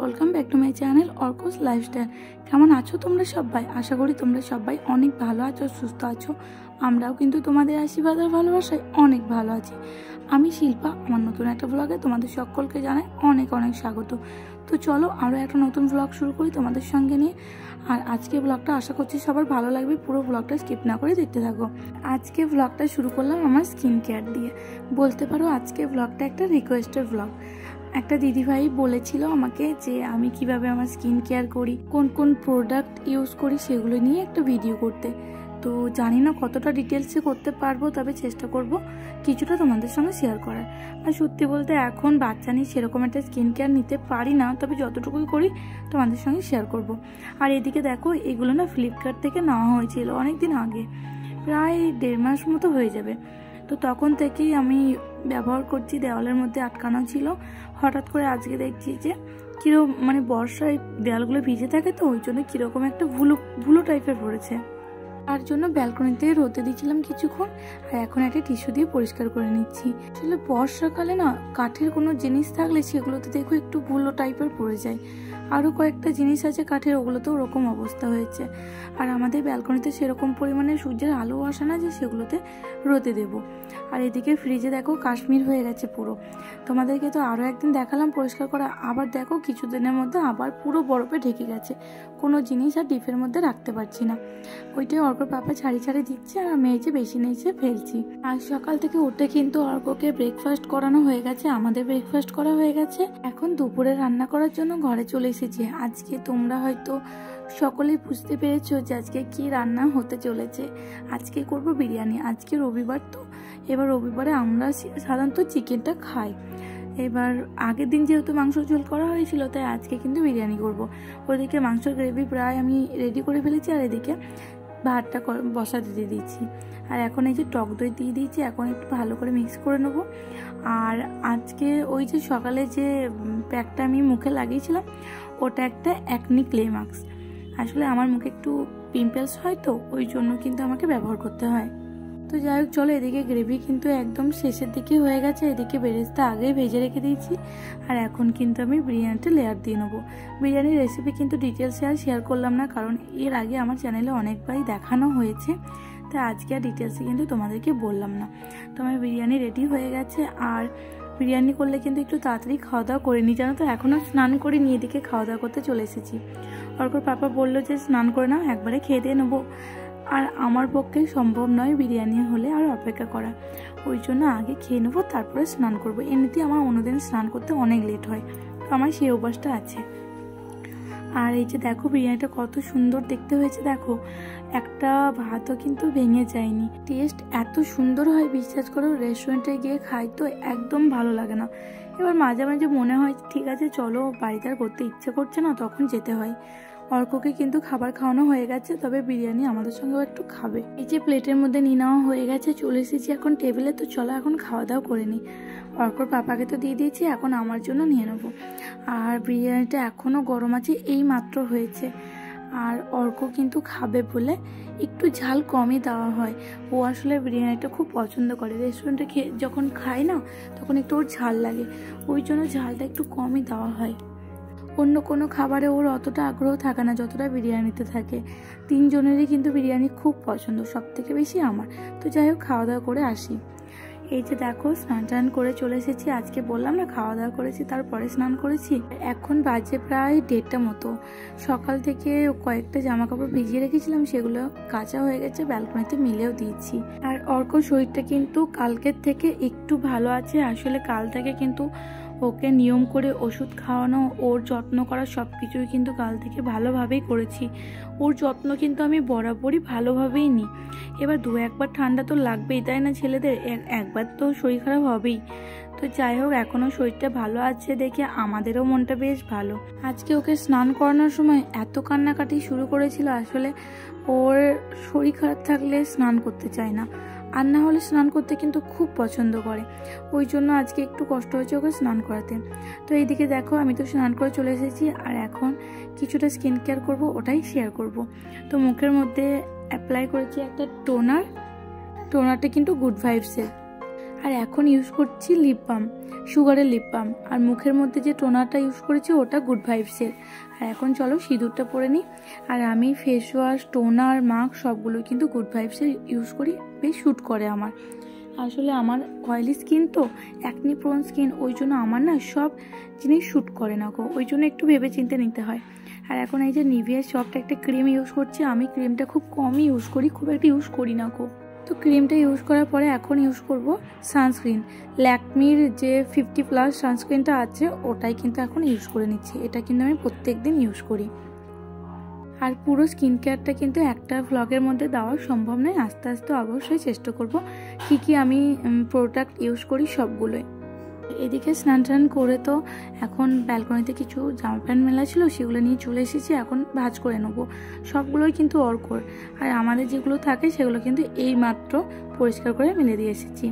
Welcome back to my channel Arko's lifestyle. কেমন আছো তোমরা সবাই? আশা করি তোমরা সবাই অনেক ভালো আছো, সুস্থ আছো। আমরাও কিন্তু তোমাদের আশীর্বাদ আর ভালোবাসায় অনেক ভালো আছি। আমি শিল্পা, আমার নতুন একটা ব্লগে তোমাদের সকলকে জানাই অনেক অনেক স্বাগত। তো চলো আরও একটা নতুন ব্লগ শুরু করি তোমাদের সঙ্গে নিয়ে। আর আজকে ব্লগটা আশা করছি সবার ভালো লাগবে, পুরো ব্লগটা স্কিপ না করে দেখতে থাকো। আজকে ব্লগটা শুরু করলাম আমার স্কিন কেয়ার দিয়ে। বলতে পারো আজকে ব্লগটা একটা রিকোয়েস্টের ব্লগ। একটা দিদিভাই বলেছিল আমাকে যে আমি কিভাবে আমার স্কিন কেয়ার করি, কোন কোন প্রোডাক্ট ইউজ করি সেগুলো নিয়ে একটা ভিডিও করতে। তো জানি না কতটা ডিটেলসে করতে পারবো, তবে চেষ্টা করব কিছুটা তোমাদের সঙ্গে শেয়ার করার। আর সত্যি বলতে এখন বাচ্চা নিয়ে সেরকম একটা স্কিন কেয়ার নিতে পারি না, তবে যতটুকুই করি তোমাদের সঙ্গে শেয়ার করব। আর এদিকে দেখো, এগুলো না ফ্লিপকার্ট থেকে নেওয়া হয়েছিল অনেক দিন আগে, প্রায় 1.5 মাস মতো হয়ে যাবে। তো তখন থেকেই আমি ব্যবহার করছি, দেওয়ালের মধ্যে আটকানো ছিল। হঠাৎ করে আজকে দেখছি যে কীরকম মানে বর্ষায় দেওয়ালগুলো ভিজে থাকে, তো ওই জন্য কীরকম একটা ভুলো টাইপের পড়েছে। তার জন্য ব্যালকনিতে রোদে দিয়েছিলাম কিছুক্ষণ, আর এখন একটা টিস্যু দিয়ে পরিষ্কার করে নিচ্ছি। আসলে বর্ষাকালে না কাঠের কোনো জিনিস থাকলে সেগুলোতে দেখো একটু ভুলো টাইপের পড়ে যায়। আরও কয়েকটা জিনিস আছে কাঠের, ওগুলোতেও ওরকম অবস্থা হয়েছে। আর আমাদের ব্যালকনিতে সেরকম পরিমাণে সূর্যের আলো আসে না যে সেগুলোতে রোদে দেব। আর এদিকে ফ্রিজে দেখো কাশ্মীর হয়ে গেছে পুরো। তোমাদেরকে তো আরও একদিন দেখালাম পরিষ্কার করা, আবার দেখো কিছুদিনের মধ্যে আবার পুরো বরফে ঢেকে গেছে। কোনো জিনিস আর ডিপের মধ্যে রাখতে পারছি না। ওইটাই অর্কর পাপা ছাড়ি দিচ্ছে, আর আমি এই যে বেশি নিয়েছে ফেলছি। আজ সকাল থেকে উঠে কিন্তু অর্ককে ব্রেকফাস্ট করানো হয়ে গেছে, আমাদের ব্রেকফাস্ট করা হয়ে গেছে। এখন দুপুরে রান্না করার জন্য ঘরে চলে এসেছি। আজকে তোমরা হয়তো সকলেই বুঝতে পেরেছো যে আজকে কি রান্না হতে চলেছে। আজকে করব বিরিয়ানি। আজকে রবিবার, তো এবার রবিবারে আমরা সাধারণত চিকেনটা খাই। এবার আগের দিন যেহেতু মাংস ঝোল করা হয়েছিল, তাই আজকে কিন্তু বিরিয়ানি করব। ওদিকে মাংসের গ্রেভি প্রায় আমি রেডি করে ফেলেছি, আর এদিকে ভাতটা বসাতে দিয়ে দিচ্ছি। আর এখন এই যে টক দই দিয়ে দিয়েছি, এখন একটু ভালো করে মিক্স করে নেবো। আর আজকে ওই যে সকালে যে প্যাকটা আমি মুখে লাগিয়েছিলাম, ওটা একটা অ্যাকনি ক্লে মাস্ক। আসলে আমার মুখে একটু পিম্পলস হয়, তো ওই জন্য কিন্তু আমাকে ব্যবহার করতে হয়। তো যাই হোক, চলো এদিকে গ্রেভি কিন্তু একদম শেষের দিকে হয়ে গেছে। এদিকে বেরেস্তা আগেই ভেজে রেখে দিয়েছি, আর এখন কিন্তু আমি বিরিয়ানিটা লেয়ার দিয়ে নেবো। বিরিয়ানির রেসিপি কিন্তু ডিটেলসে আর শেয়ার করলাম না, কারণ এর আগে আমার চ্যানেলে অনেকবারই দেখানো হয়েছে, তাই আজকে আর ডিটেলসে কিন্তু তোমাদেরকে বললাম না। তো আমার বিরিয়ানি রেডি হয়ে গেছে। আর বিরিয়ানি করলে কিন্তু একটু তাড়াতাড়ি খাওয়া দাওয়া করে নিই, জানো তো। এখনও স্নান করে নিয়ে এদিকে খাওয়া দাওয়া করতে চলে এসেছি। অর্কর পাপা বললো যে স্নান করে নাও, একবারে খেয়ে দিয়ে নেবো। আর আমার পক্ষে সম্ভব নয় বিরিয়ানি হলে আর অপেক্ষা করা, ওই জন্য আগে খেয়ে নেবো, তারপরে স্নান করবো। এমনিতে আমার অন্যদিন স্নান করতে অনেক লেট হয়, তো আমার সেই অভ্যাসটা আছে। আর এই যে দেখো বিরিয়ানিটা কত সুন্দর দেখতে হয়েছে, দেখো একটা ভাতও কিন্তু ভেঙে যায়নি। টেস্ট এত সুন্দর হয়, বিশ্বাস করো রেস্টুরেন্টে গিয়ে খাই তো একদম ভালো লাগে না। এবার মাঝে মাঝে মনে হয় ঠিক আছে চলো, বাড়িতে আর করতে ইচ্ছে করছে না, তখন যেতে হয়। অর্ককে কিন্তু খাবার খাওয়ানো হয়ে গেছে, তবে বিরিয়ানি আমাদের সঙ্গেও একটু খাবে। এই যে প্লেটের মধ্যে নিয়ে নেওয়া হয়ে গেছে, চলে এসেছি এখন টেবিলে। তো চলো এখন খাওয়া দাওয়া করে নিই। অর্কর পাপাকে তো দিয়ে দিয়েছি, এখন আমার জন্য নিয়ে নেবো। আর বিরিয়ানিটা এখনও গরম আছে, এই মাত্র হয়েছে। আর অর্ক কিন্তু খাবে বলে একটু ঝাল কমই দেওয়া হয়। ও আসলে বিরিয়ানিটা খুব পছন্দ করে। রেস্টুরেন্টে যখন খাই না, তখন একটু ওর ঝাল লাগে, ওই জন্য ঝালটা একটু কমই দেওয়া হয়। অন্য কোনো খাবারে ওর অতটা আগ্রহ থাকে না যতটা বিরিয়ানিতে থাকে। 3 জনেরই কিন্তু বিরিয়ানি খুব পছন্দ, সব থেকে বেশি আমার। তো যাই হোক, খাওয়া দাওয়া করে আসি। এই যে দেখো স্নান টান করে চলে এসেছি। আজকে বললাম না খাওয়া দাওয়া করেছি, তারপরে স্নান করেছি। এখন বাজে প্রায় 1:30 মতো। সকাল থেকে কয়েকটা জামা কাপড় ভিজিয়ে রেখেছিলাম, সেগুলো কাঁচা হয়ে গেছে, ব্যালকনিতে মিলেও দিয়েছি। আর অর্ক শরীরটা কিন্তু কালকের থেকে একটু ভালো আছে। আসলে কাল থেকে কিন্তু ওকে নিয়ম করে ওষুধ খাওয়ানো, ওর যত্ন করা, সব কিছুই কিন্তু কাল থেকে ভালোভাবেই করেছি। ওর যত্ন কিন্তু আমি বরাবরই ভালোভাবেই নিই। এবার 2-1 ঠান্ডা তো লাগবেই, তাই না ছেলেদের, একবার তো শরীর খারাপ হবেই। তো যাই হোক, এখনও শরীরটা ভালো আছে দেখে আমাদেরও মনটা বেশ ভালো। আজকে ওকে স্নান করানোর সময় এত কান্নাকাটি শুরু করেছিল। আসলে ওর শরীর খারাপ থাকলে স্নান করতে চায় না, আর না হলে স্নান করতে কিন্তু খুব পছন্দ করে। ওই জন্য আজকে একটু কষ্ট হয়েছে ওকে স্নান করাতে। তো এইদিকে দেখো আমি তো স্নান করে চলে এসেছি, আর এখন কিছুটা স্কিন কেয়ার করব, ওটাই শেয়ার করব। তো মুখের মধ্যে অ্যাপ্লাই করেছি একটা টোনারটা কিন্তু গুড ভাইবসের। আর এখন ইউজ করছি লিপ বাম, সুগারের লিপ বাম। আর মুখের মধ্যে যে টোনারটা ইউজ করেছি ওটা গুড ভাইবসের। আর এখন চলো সিঁদুরটা পরে নিই। আর আমি ফেস ওয়াশ, টোনার, মাস্ক সবগুলো কিন্তু গুড ভাইবসের ইউজ করি, বেশ শ্যুট করে আমার। আসলে আমার অয়েলি স্কিন তো, অ্যাকনি প্রোন স্কিন, ওই জন্য আমার না সব জিনিস শ্যুট করে না গো, ওই জন্য একটু ভেবে চিন্তে নিতে হয়। আর এখন এই যে নিভিয়া সফট একটা ক্রিম ইউজ করছি। আমি ক্রিমটা খুব কমই ইউজ করি, খুব একটা ইউজ করি না গো। তো ক্রিমটা ইউজ করার পরে এখন ইউজ করব সানস্ক্রিন। ল্যাকমির যে 50+ সানস্ক্রিনটা আছে ওটাই কিন্তু এখন ইউজ করে নিচ্ছি। এটা কিন্তু আমি প্রত্যেক দিন ইউজ করি। আর পুরো স্কিন কেয়ারটা কিন্তু একটা ভ্লগের মধ্যে দেওয়া সম্ভব নয়, আস্তে আস্তে অবশ্যই চেষ্টা করব কি আমি প্রোডাক্ট ইউজ করি সবগুলোই। এদিকে স্নান টান করে তো এখন ব্যালকনিতে কিছু জামা প্যান্ট মেলা ছিল, সেগুলো নিয়ে চলে এসেছি। এখন ভাঁজ করে নেবো। সবগুলোই কিন্তু অর্কর, আর আমাদের যেগুলো থাকে সেগুলো কিন্তু এই মাত্র পরিষ্কার করে মেলে দিয়ে এসেছি।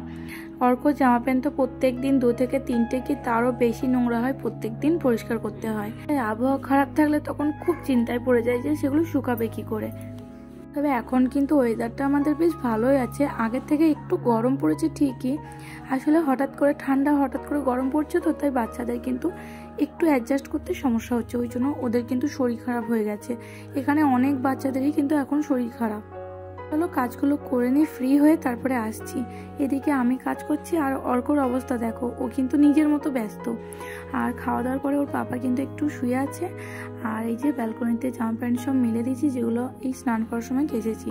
অর্কর জামা প্যান্ট তো প্রত্যেক দিন 2 থেকে 3টে কি তারও বেশি নোংরা হয়, প্রত্যেক দিন পরিষ্কার করতে হয়। তাই আবহাওয়া খারাপ থাকলে তখন খুব চিন্তায় পড়ে যায় যে সেগুলো শুকাবে কি করে। তবে এখন কিন্তু ওয়েদারটা আমাদের বেশ ভালোই আছে, আগের থেকে একটু গরম পড়েছে ঠিকই। আসলে হঠাৎ করে ঠান্ডা, হঠাৎ করে গরম পড়ছে তো, তাই বাচ্চাদের কিন্তু একটু অ্যাডজাস্ট করতে সমস্যা হচ্ছে, ওই জন্য ওদের কিন্তু শরীর খারাপ হয়ে গেছে। এখানে অনেক বাচ্চাদেরই কিন্তু এখন শরীর খারাপ। চলো কাজগুলো করে নিই, ফ্রি হয়ে তারপরে আসছি। এদিকে আমি কাজ করছি আর অর্কর অবস্থা দেখো, ও কিন্তু নিজের মতো ব্যস্ত। আর খাওয়া দাওয়ার পরে ওর পাপা কিন্তু একটু শুয়ে আছে। আর এই যে ব্যালকনিতে জামা প্যান্ট সব মেলে দিয়েছি, যেগুলো এই স্নান করার সময় কেচেছি।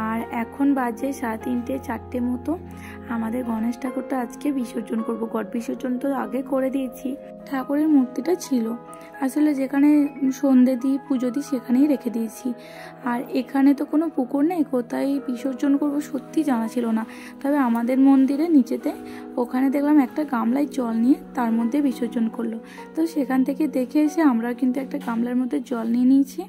আর এখন বাজে 3:30 4টে মতো। আমাদের গণেশ ঠাকুরটা আজকে বিসর্জন করব। গড বিসর্জন তো আগে করে দিয়েছি। ঠাকুরের মূর্তিটা ছিল আসলে যেখানে সন্ধে দিই, পুজো দিই, সেখানেই রেখে দিয়েছি। আর এখানে তো কোনো পুকুর নেই, কোথায় বিসর্জন করব সত্যি জানা ছিল না। তবে আমাদের মন্দিরে নিচেতে ওখানে দেখলাম একটা গামলায় জল নিয়ে তার মধ্যে বিসর্জন করলো। তো সেখান থেকে দেখে এসে আমরা কিন্তু একটা গামলার মধ্যে জল নিয়ে নিয়েছি।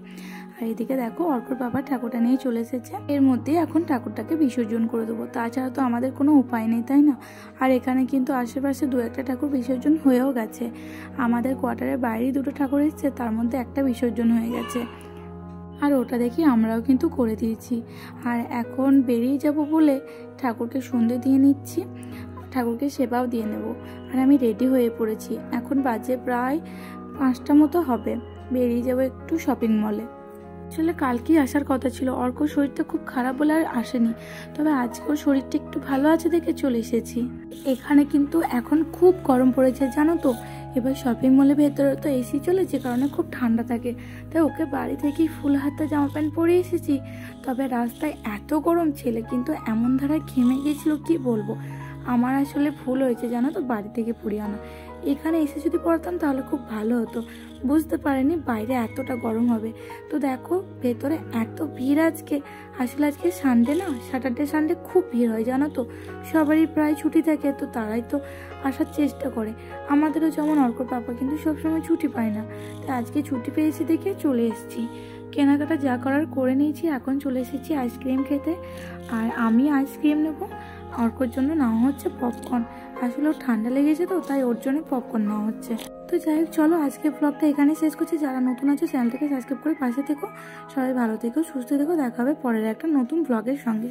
আর এদিকে দেখো অর্কর বাবা ঠাকুরটা নিয়ে চলে এসেছে। এর মধ্যেই এখন ঠাকুরটাকে বিসর্জন করে দেবো, তাছাড়া তো আমাদের কোনো উপায় নেই, তাই না? আর এখানে কিন্তু আশেপাশে 2-1টা ঠাকুর বিসর্জন হয়েও গেছে। আমাদের কোয়ার্টারের বাইরেই 2টো ঠাকুর এসেছে, তার মধ্যে একটা বিসর্জন হয়ে গেছে। আর ওটা দেখি আমরাও কিন্তু করে দিয়েছি। আর এখন বেরিয়ে যাব বলে ঠাকুরকে সন্ধে দিয়ে নিচ্ছি, ঠাকুরকে সেবাও দিয়ে নেব। আর আমি রেডি হয়ে পড়েছি। এখন বাজে প্রায় 5টা মতো হবে, বেরিয়ে যাব একটু শপিং মলে। আসলে কালকেই আসার কথা ছিল, অর্কর শরীরটা খুব খারাপ বলে আর আসেনি। তবে আজকেও শরীরটা একটু ভালো আছে দেখে চলে এসেছি। এখানে কিন্তু এখন খুব গরম পড়েছে জানো তো। এবার শপিং মলের ভেতরে তো এসি চলেছে, কারণে খুব ঠান্ডা থাকে। তাই ওকে বাড়ি থেকেই ফুল হাতা জামা প্যান্ট পরে এসেছি। তবে রাস্তায় এত গরম, ছেলে কিন্তু এমন ধারায় ঘেমে গিয়েছিল কি বলবো। আমার আসলে ভুল হয়েছে জানো তো, বাড়ি থেকে পরিয়ে আনা। এখানে এসে যদি পড়তাম তাহলে খুব ভালো হতো। বুঝতে পারিনি বাইরে এতটা গরম হবে। তো দেখো ভেতরে এত ভিড় আজকে। আসলে আজকে সানডে না, স্যাটারডে সানডে খুব ভিড় হয় জানো তো। সবারই প্রায় ছুটি থাকে, তো তারাই তো আসার চেষ্টা করে। আমাদেরও যেমন অর্কর পাপা কিন্তু সবসময় ছুটি পায় না, তাই আজকে ছুটি পেয়েছি দেখে চলে এসেছি। কেনাকাটা যা করার করে নিয়েছি, এখন চলে এসেছি আইসক্রিম খেতে। আর আমি আইসক্রিম নেবো, অর্কর জন্য নেওয়া হচ্ছে পপকর্ন। আসলে ওর ঠান্ডা লেগেছে তো, তাই ওর জন্য পপকর্ন নেওয়া হচ্ছে। তো যাই হোক চলো আজকে ব্লগটা এখানে শেষ করছি। যারা নতুন আছে চ্যানেলটাকে সাবস্ক্রাইব করে পাশে থেকো। সবাই ভালো থেকো, সুস্থ থেকো। দেখা হবে পরের একটা নতুন ব্লগের সঙ্গে।